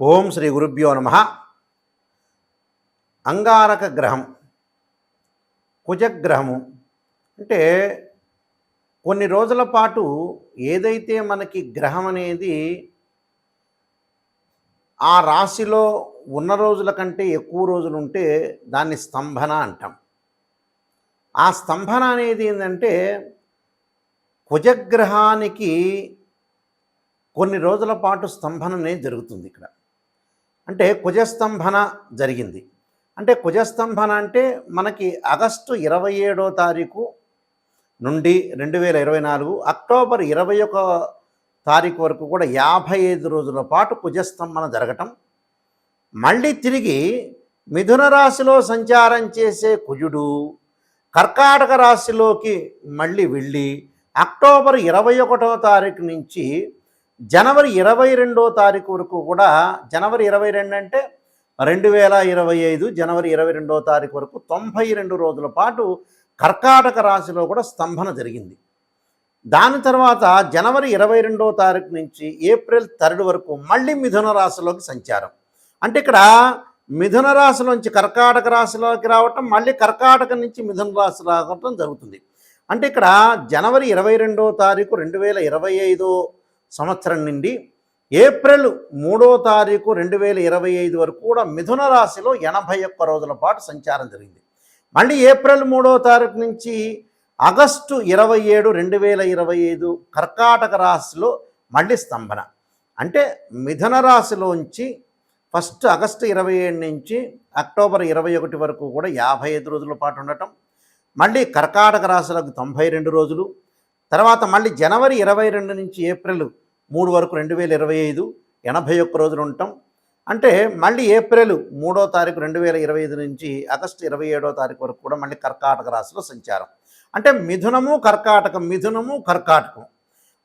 ఓం శ్రీ గురుభ్యో నమ. అంగారక గ్రహం, కుజగ్రహము అంటే కొన్ని రోజుల పాటు ఏదైతే మనకి గ్రహం అనేది ఆ రాశిలో ఉన్న రోజుల కంటే ఎక్కువ రోజులు ఉంటే దాన్ని స్తంభన అంటాం. ఆ స్తంభన అనేది ఏంటంటే కుజగ్రహానికి కొన్ని రోజుల పాటు స్తంభన అనేది జరుగుతుంది. ఇక్కడ అంటే కుజస్తంభన జరిగింది. అంటే కుజస్తంభన అంటే మనకి ఆగస్టు 27వ తారీఖు నుండి 2024 అక్టోబర్ 21 తారీఖు వరకు కూడా 55 రోజుల పాటు కుజస్తంభన జరగటం, మళ్ళీ తిరిగి మిథున రాశిలో సంచారం చేసే కుజుడు కర్కాటక రాశిలోకి మళ్ళీ వెళ్ళి అక్టోబర్ 21వ తారీఖు నుంచి జనవరి 22వ తారీఖు వరకు కూడా, జనవరి 22 అంటే 2025 జనవరి 22వ తారీఖు వరకు 92 రోజుల పాటు కర్కాటక రాశిలో కూడా స్తంభన జరిగింది. దాని తర్వాత జనవరి 22వ తారీఖు నుంచి ఏప్రిల్ 3 వరకు మళ్ళీ మిథున రాశిలోకి సంచారం. అంటే ఇక్కడ మిథున రాశిలోంచి కర్కాటక రాశిలోకి రావటం, మళ్ళీ కర్కాటక నుంచి మిథున రాశి రావటం జరుగుతుంది. అంటే ఇక్కడ జనవరి 22వ తారీఖు 2025 సంవత్సరం నుండి ఏప్రిల్ 3వ తారీఖు 2025 వరకు కూడా మిథున రాశిలో 81 రోజుల పాటు సంచారం జరిగింది. మళ్ళీ ఏప్రిల్ 3వ తారీఖు నుంచి ఆగస్టు 27, 2025 కర్కాటక రాశిలో మళ్ళీ స్తంభన. అంటే మిథున రాశిలోంచి ఫస్ట్ ఆగస్టు 27 నుంచి అక్టోబర్ 21 వరకు కూడా 55 రోజుల పాటు ఉండటం, మళ్ళీ కర్కాటక రాశిలోకి 92 రోజులు, తర్వాత మళ్ళీ జనవరి 22 నుంచి ఏప్రిల్ 3 వరకు 2025 81 రోజులు ఉండటం. అంటే మళ్ళీ ఏప్రిల్ 3వ తారీఖు 2025 నుంచి ఆగస్టు 27వ తారీఖు వరకు కూడా మళ్ళీ కర్కాటక రాశిలో సంచారం. అంటే మిథునము కర్కాటకం, మిథునము కర్కాటకం.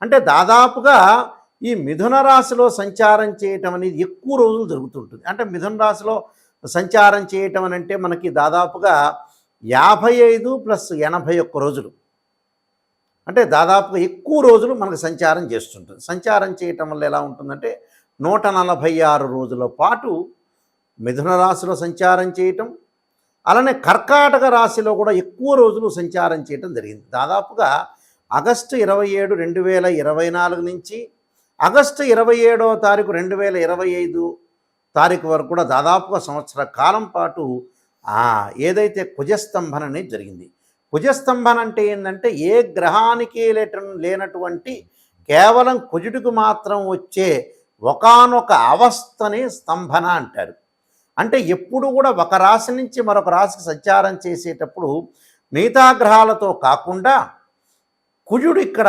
అంటే దాదాపుగా ఈ మిథున రాశిలో సంచారం చేయటం అనేది ఎక్కువ రోజులు జరుగుతుంటుంది. అంటే మిథున రాశిలో సంచారం చేయటం అని అంటే మనకి దాదాపుగా 55 + 81 రోజులు, అంటే దాదాపుగా ఎక్కువ రోజులు మనకు సంచారం చేస్తుంటుంది. సంచారం చేయటం వల్ల ఎలా ఉంటుందంటే 146 రోజుల పాటు మిథున రాశిలో సంచారం చేయటం, అలానే కర్కాటక రాశిలో కూడా ఎక్కువ రోజులు సంచారం చేయటం జరిగింది. దాదాపుగా ఆగస్టు 27, 2024 నుంచి ఆగస్టు 27వ తారీఖు 2025 తారీఖు వరకు కూడా దాదాపుగా సంవత్సర కాలం పాటు ఏదైతే కుజస్తంభన అనేది జరిగింది. కుజస్తంభన అంటే ఏంటంటే ఏ గ్రహానికి లేనటువంటి కేవలం కుజుడికి మాత్రం వచ్చే ఒకానొక అవస్థని స్తంభన అంటారు. అంటే ఎప్పుడు కూడా ఒక రాశి నుంచి మరొక రాశికి సంచారం చేసేటప్పుడు మిగతా గ్రహాలతో కాకుండా కుజుడు ఇక్కడ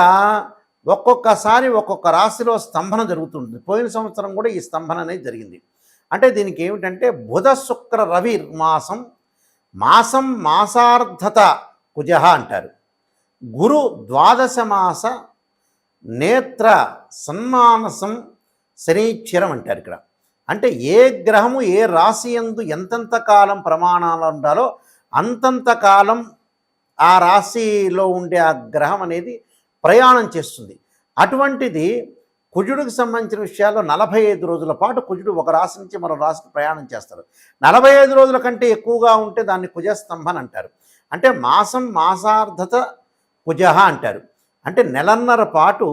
ఒక్కొక్కసారి ఒక్కొక్క రాశిలో స్తంభన జరుగుతుంది. పోయిన సంవత్సరం కూడా ఈ స్తంభన అనేది జరిగింది. అంటే దీనికి ఏమిటంటే బుధ శుక్ర రవి మాసం, మాసార్ధత కుజ అంటారు. గురు ద్వాదశ మాస నేత్ర సన్మానసం శనీశ్వరం అంటారు ఇక్కడ. అంటే ఏ గ్రహము ఏ రాశి యందు ఎంతెంత కాలం ప్రమాణాలు ఉండాలో అంతంత కాలం ఆ రాశిలో ఉండే ఆ గ్రహం అనేది ప్రయాణం చేస్తుంది. అటువంటిది కుజుడికి సంబంధించిన విషయాల్లో 45 రోజుల పాటు కుజుడు ఒక రాశి నుంచి మరో రాశికి ప్రయాణం చేస్తాడు. 45 రోజుల కంటే ఎక్కువగా ఉంటే దాన్ని కుజస్తంభన అంటారు. అంటే మాసార్ధత కుజ అంటారు. అంటే నెలన్నర పాటు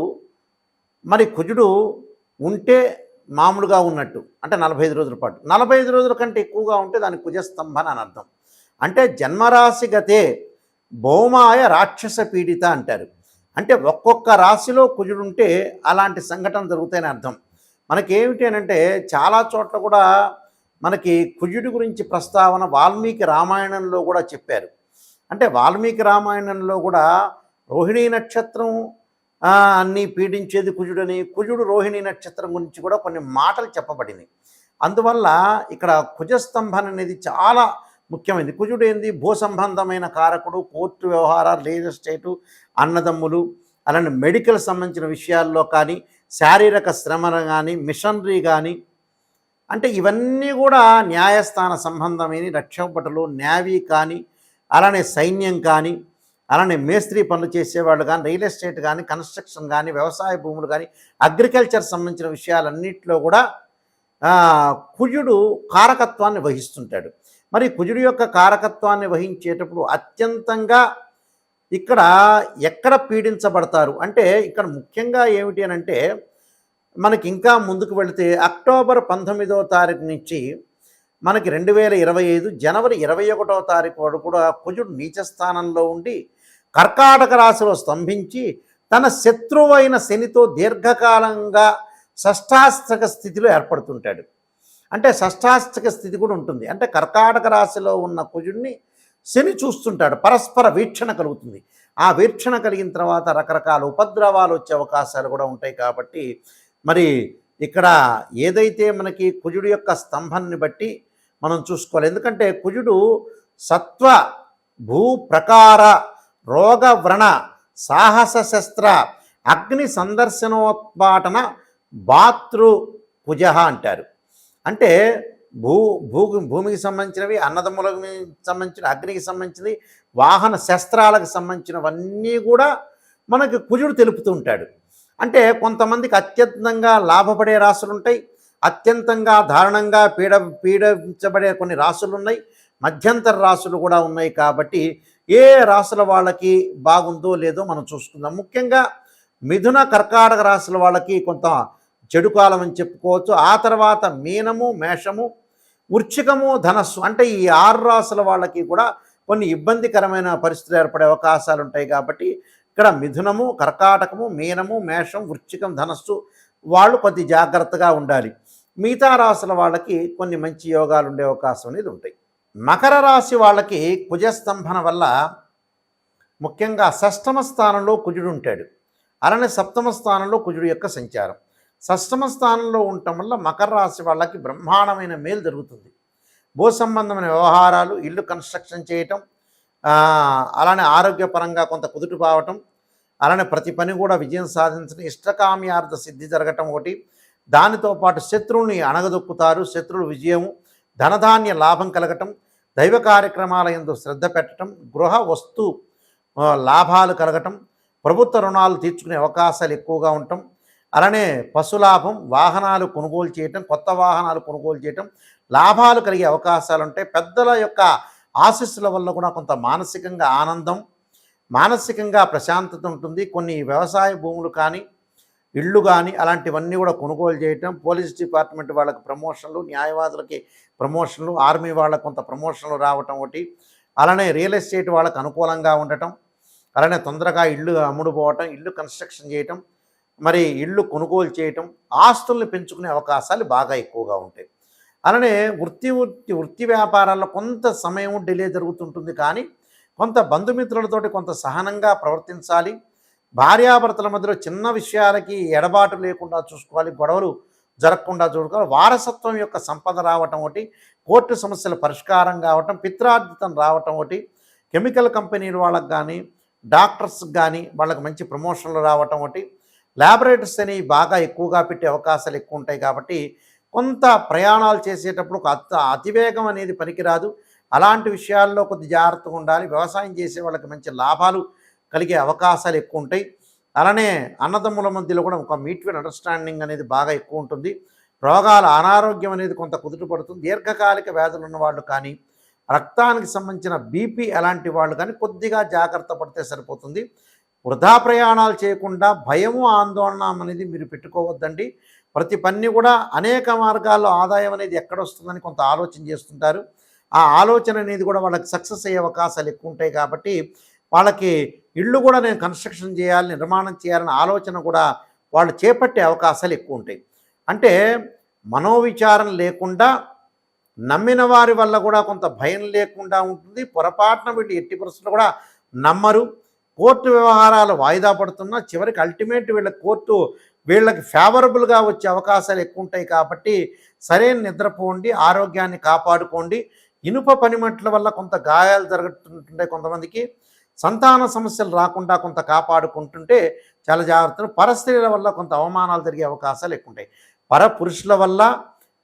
మరి కుజుడు ఉంటే మామూలుగా ఉన్నట్టు, అంటే 45 రోజుల పాటు. 45 రోజుల కంటే ఎక్కువగా ఉంటే దానికి కుజస్తంభన అని అర్థం. అంటే జన్మరాశి గతే భౌమాయ రాక్షస పీడిత అంటారు. అంటే ఒక్కొక్క రాశిలో కుజుడు ఉంటే అలాంటి సంఘటన జరుగుతాయని అర్థం. మనకేమిటి అంటే చాలా చోట్ల కూడా మనకి కుజుడి గురించి ప్రస్తావన వాల్మీకి రామాయణంలో కూడా చెప్పారు. అంటే వాల్మీకి రామాయణంలో కూడా రోహిణీ నక్షత్రం అన్నీ పీడించేది కుజుడని, కుజుడు రోహిణీ నక్షత్రం గురించి కూడా కొన్ని మాటలు చెప్పబడింది. అందువల్ల ఇక్కడ కుజస్తంభన అనేది చాలా ముఖ్యమైనది. కుజుడు ఏంది, భూ సంబంధమైన కారకుడు, కోర్టు వ్యవహారాలు, రియల్ ఎస్టేటు, అన్నదమ్ములు, అలానే మెడికల్ సంబంధించిన విషయాల్లో కానీ, శారీరక శ్రమను కానీ, మిషనరీ కానీ, అంటే ఇవన్నీ కూడా న్యాయస్థాన సంబంధమైన రక్షభటులు, నేవీ కానీ, అలానే సైన్యం కానీ, అలానే మేస్త్రీ పనులు చేసేవాళ్ళు కానీ, రియల్ ఎస్టేట్ కానీ, కన్స్ట్రక్షన్ కానీ, వ్యవసాయ భూములు కానీ, అగ్రికల్చర్ సంబంధించిన విషయాలన్నింటిలో కూడా కుజుడు కారకత్వాన్ని వహిస్తుంటాడు. మరి కుజుడు యొక్క కారకత్వాన్ని వహించేటప్పుడు అత్యంతంగా ఇక్కడ ఎక్కడ పీడించబడతారు అంటే ఇక్కడ ముఖ్యంగా ఏమిటి అని అంటే మనకి ఇంకా ముందుకు వెళితే అక్టోబర్ 19వ తారీఖు నుంచి మనకి 2025 జనవరి 21వ తారీఖు వరకు కూడా కుజుడు నీచ స్థానంలో ఉండి కర్కాటక రాశిలో స్తంభించి తన శత్రువైన శనితో దీర్ఘకాలంగా షష్టాష్టక స్థితిలో ఏర్పడుతుంటాడు. అంటే షష్టాష్టక స్థితి కూడా ఉంటుంది. అంటే కర్కాటక రాశిలో ఉన్న కుజుడిని శని చూస్తుంటాడు, పరస్పర వీక్షణ కలుగుతుంది. ఆ వీక్షణ కలిగిన తర్వాత రకరకాల ఉపద్రవాలు వచ్చే అవకాశాలు కూడా ఉంటాయి. కాబట్టి మరి ఇక్కడ ఏదైతే మనకి కుజుడు యొక్క స్తంభాన్ని బట్టి మనం చూసుకోవాలి. ఎందుకంటే కుజుడు సత్వ భూ ప్రకార రోగ వ్రణ సాహస శస్త్ర అగ్ని సందర్శనోత్పాటన భాతృ కుజ అంటారు. అంటే భూమికి సంబంధించినవి, అన్నదమ్ములకు సంబంధించిన, అగ్నికి సంబంధించినవి, వాహన శస్త్రాలకు సంబంధించినవన్నీ కూడా మనకి కుజుడు తెలుపుతూ ఉంటాడు. అంటే కొంతమందికి అత్యంతంగా లాభపడే రాశులు ఉంటాయి, అత్యంతంగా దారుణంగా పీడించబడే కొన్ని రాశులు ఉన్నాయి, మధ్యంతర రాశులు కూడా ఉన్నాయి. కాబట్టి ఏ రాశుల వాళ్ళకి బాగుందో లేదో మనం చూసుకుందాం. ముఖ్యంగా మిథున కర్కాటక రాశుల వాళ్ళకి కొంత చెడు కాలం అని చెప్పుకోవచ్చు. ఆ తర్వాత మీనము, మేషము, వృశ్చికము, ధనస్సు అంటే ఈ 6 రాశుల వాళ్ళకి కూడా కొన్ని ఇబ్బందికరమైన పరిస్థితులు ఏర్పడే అవకాశాలు ఉంటాయి. కాబట్టి ఇక్కడ మిథునము, కర్కాటకము, మీనము, మేషం, వృశ్చికం, ధనస్సు వాళ్ళు కొద్ది జాగ్రత్తగా ఉండాలి. మిగతా రాశుల వాళ్ళకి కొన్ని మంచి యోగాలు ఉండే అవకాశం అనేది ఉంటాయి. మకర రాశి వాళ్ళకి కుజస్తంభన వల్ల ముఖ్యంగా షష్టమ స్థానంలో కుజుడు ఉంటాడు. అలానే సప్తమ స్థానంలో కుజుడు యొక్క సంచారం. షష్టమ స్థానంలో ఉండటం వల్ల మకర రాశి వాళ్ళకి బ్రహ్మాండమైన మేలు జరుగుతుంది. భూ సంబంధమైన వ్యవహారాలు, ఇల్లు కన్స్ట్రక్షన్ చేయటం, అలానే ఆరోగ్యపరంగా కొంత కుదుట పావటం, అలానే ప్రతి పని కూడా విజయం సాధించడం, ఇష్టకామ్యార్థ సిద్ధి జరగటం ఒకటి. దానితో పాటు శత్రువుని అణగదొక్కుతారు, శత్రువుల విజయము, ధనధాన్య లాభం కలగటం, దైవ కార్యక్రమాల యందు శ్రద్ధ పెట్టడం, గృహ వస్తు లాభాలు కలగటం, ప్రభుత్వ రుణాలు తీర్చుకునే అవకాశాలు ఎక్కువగా ఉండటం, అలానే పశులాభం, వాహనాలు కొనుగోలు చేయటం, కొత్త వాహనాలు కొనుగోలు చేయటం, లాభాలు కలిగే అవకాశాలు ఉంటాయి. పెద్దల యొక్క ఆశీస్సుల వల్ల కూడా కొంత మానసికంగా ఆనందం, మానసికంగా ప్రశాంతత ఉంటుంది. కొన్ని వ్యవసాయ భూములు కానీ, ఇళ్ళు కానీ అలాంటివన్నీ కూడా కొనుగోలు చేయటం, పోలీస్ డిపార్ట్మెంట్ వాళ్ళకి ప్రమోషన్లు, న్యాయవాదులకి ప్రమోషన్లు, ఆర్మీ వాళ్ళకి కొంత ప్రమోషన్లు రావటం ఒకటి, అలానే రియల్ ఎస్టేట్ వాళ్ళకి అనుకూలంగా ఉండటం, అలానే తొందరగా ఇళ్ళు అమ్ముడుపోవటం, ఇల్లు కన్స్ట్రక్షన్ చేయటం, మరి ఇళ్ళు కొనుగోలు చేయటం, ఆస్తుల్ని పెంచుకునే అవకాశాలు బాగా ఎక్కువగా ఉంటాయి. అలానే వృత్తి వ్యాపారాల్లో కొంత సమయం డిలే జరుగుతుంటుంది. కానీ కొంత బంధుమిత్రులతోటి కొంత సహనంగా ప్రవర్తించాలి. భార్యాభర్తల మధ్యలో చిన్న విషయాలకి ఎడబాటు లేకుండా చూసుకోవాలి, గొడవలు జరగకుండా చూసుకోవాలి. వారసత్వం యొక్క సంపద రావటం ఒకటి, కోర్టు సమస్యల పరిష్కారం కావటం, పిత్రార్జితం రావటం ఒకటి, కెమికల్ కంపెనీల వాళ్ళకి కానీ, డాక్టర్స్కి కానీ వాళ్ళకి మంచి ప్రమోషన్లు రావటం ఒకటి, ల్యాబొరేటరీస్ అని బాగా ఎక్కువగా పెట్టే అవకాశాలు ఎక్కువ ఉంటాయి. కాబట్టి కొంత ప్రయాణాలు చేసేటప్పుడు అతివేగం అనేది పనికిరాదు. అలాంటి విషయాల్లో కొద్ది జాగ్రత్తగా ఉండాలి. వ్యవసాయం చేసే వాళ్ళకి మంచి లాభాలు కలిగే అవకాశాలు ఎక్కువ ఉంటాయి. అలానే అన్నదమ్ముల మధ్యలో కూడా ఒక మ్యూచువల్ అండర్స్టాండింగ్ అనేది బాగా ఎక్కువ ఉంటుంది. రోగాల అనారోగ్యం అనేది కొంత కుదుట పడుతుంది. దీర్ఘకాలిక వ్యాధులు ఉన్నవాళ్ళు కానీ, రక్తానికి సంబంధించిన బీపీ అలాంటి వాళ్ళు కానీ కొద్దిగా జాగ్రత్త పడితే సరిపోతుంది. వృధా ప్రయాణాలు చేయకుండా భయము, ఆందోళన అనేది మీరు పెట్టుకోవద్దండి. ప్రతి పని కూడా అనేక మార్గాల్లో ఆదాయం అనేది ఎక్కడొస్తుందని కొంత ఆలోచన చేస్తుంటారు. ఆ ఆలోచన అనేది కూడా వాళ్ళకి సక్సెస్ అయ్యే అవకాశాలు ఎక్కువ ఉంటాయి. కాబట్టి వాళ్ళకి ఇళ్ళు కూడా నేను కన్స్ట్రక్షన్ చేయాలి, నిర్మాణం చేయాలనే ఆలోచన కూడా వాళ్ళు చేపట్టే అవకాశాలు ఎక్కువ ఉంటాయి. అంటే మనోవిచారం లేకుండా నమ్మిన వారి వల్ల కూడా కొంత భయం లేకుండా ఉంటుంది. పొరపాటున వీళ్ళు ఎట్టి పరిస్థితుల్లో కూడా నమ్మరు. కోర్టు వ్యవహారాలు వాయిదా పడుతున్నా చివరికి అల్టిమేట్ కోర్టు వీళ్ళకి ఫేవరబుల్గా వచ్చే అవకాశాలు ఎక్కువ ఉంటాయి. కాబట్టి సరైన నిద్రపోండి, ఆరోగ్యాన్ని కాపాడుకోండి. ఇనుప పనిముట్ల వల్ల కొంత గాయాలు జరుగుతుంటాయి కొంతమందికి. సంతాన సమస్యలు రాకుండా కొంత కాపాడుకుంటుంటే చాలా జాగ్రత్తలు. పరస్త్రీల వల్ల కొంత అవమానాలు జరిగే అవకాశాలు ఎక్కువ ఉంటాయి. పరపురుషుల వల్ల,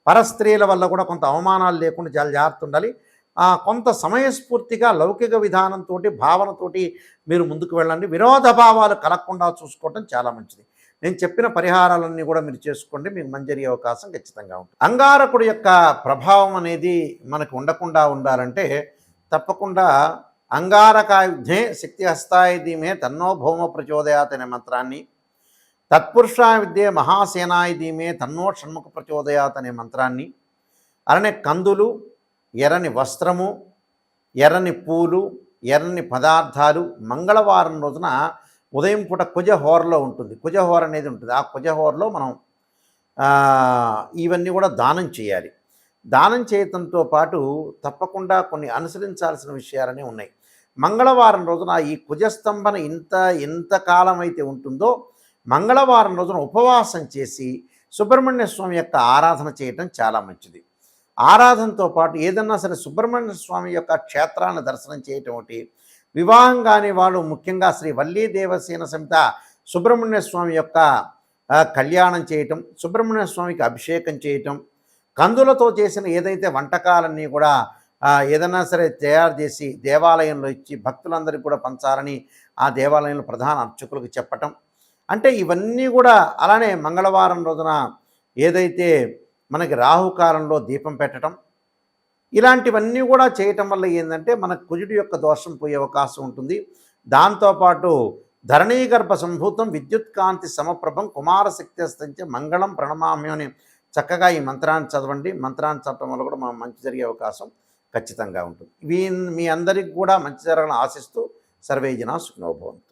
పరస్త్రీల వల్ల కూడా కొంత అవమానాలు లేకుండా చాలా జాగ్రత్త ఉండాలి. కొంత సమయస్ఫూర్తిగా లౌకిక విధానంతో, భావనతోటి మీరు ముందుకు వెళ్ళండి. విరోధ భావాలు కలగకుండా చూసుకోవటం చాలా మంచిది. నేను చెప్పిన పరిహారాలన్నీ కూడా మీరు చేసుకోండి, మీకు మంచి జరిగే అవకాశం ఖచ్చితంగా ఉంటుంది. అంగారకుడి యొక్క ప్రభావం అనేది మనకు ఉండకుండా ఉండాలంటే తప్పకుండా అంగారకాయుధే శక్తి హస్తాయ ధీమే తన్నో భౌమ ప్రచోదయాత్ అనే మంత్రాన్ని, తత్పురుషాయ విద్యే మహాసేనాయ ధీమే తన్నో షణ్ముఖ ప్రచోదయాత్ అనే మంత్రాన్ని, అలానే కందులు, ఎర్రని వస్త్రము, ఎర్రని పూలు, ఎర్రని పదార్థాలు మంగళవారం రోజున ఉదయం పూట కుజహోరలో ఉంటుంది. కుజహోర అనేది ఉంటుంది. ఆ కుజహోరలో మనం ఇవన్నీ కూడా దానం చేయాలి. దానం చేయటంతో పాటు తప్పకుండా కొన్ని అనుసరించాల్సిన విషయాలనే ఉన్నాయి. మంగళవారం రోజున ఈ కుజస్తంభన ఎంత కాలం అయితే ఉంటుందో మంగళవారం రోజున ఉపవాసం చేసి సుబ్రహ్మణ్య స్వామి యొక్క ఆరాధన చేయటం చాలా మంచిది. ఆరాధనతో పాటు ఏదన్నా సరే సుబ్రహ్మణ్య స్వామి యొక్క క్షేత్రాలను దర్శనం చేయటం ఒకటి, వివాహం కాని వాళ్ళు ముఖ్యంగా శ్రీ వల్లీ దేవసేన సమిత సుబ్రహ్మణ్య స్వామి యొక్క కళ్యాణం చేయటం, సుబ్రహ్మణ్య స్వామికి అభిషేకం చేయటం, కందులతో చేసిన ఏదైతే వంటకాలన్నీ కూడా ఏదైనా సరే తయారు చేసి దేవాలయంలో ఇచ్చి భక్తులందరికీ కూడా పంచాలని ఆ దేవాలయంలో ప్రధాన అర్చకులకు చెప్పటం, అంటే ఇవన్నీ కూడా. అలానే మంగళవారం రోజున ఏదైతే మనకి రాహుకాలంలో దీపం పెట్టడం, ఇలాంటివన్నీ కూడా చేయటం వల్ల ఏంటంటే మనకు కుజుడి యొక్క దోషం పోయే అవకాశం ఉంటుంది. దాంతోపాటు ధరణీగర్భ సంభూతం విద్యుత్ కాంతి సమప్రభం కుమారశక్తి అస్తంచే మంగళం ప్రణమామ్యం అని చక్కగా ఈ మంత్రాన్ని చదవండి. మంత్రాన్ని చదవడం వల్ల కూడా మనం మంచి జరిగే అవకాశం ఖచ్చితంగా ఉంటుంది. మీ అందరికి కూడా మంచి జరగాలని ఆశిస్తూ సర్వే జనా సుఖినో భవంతు.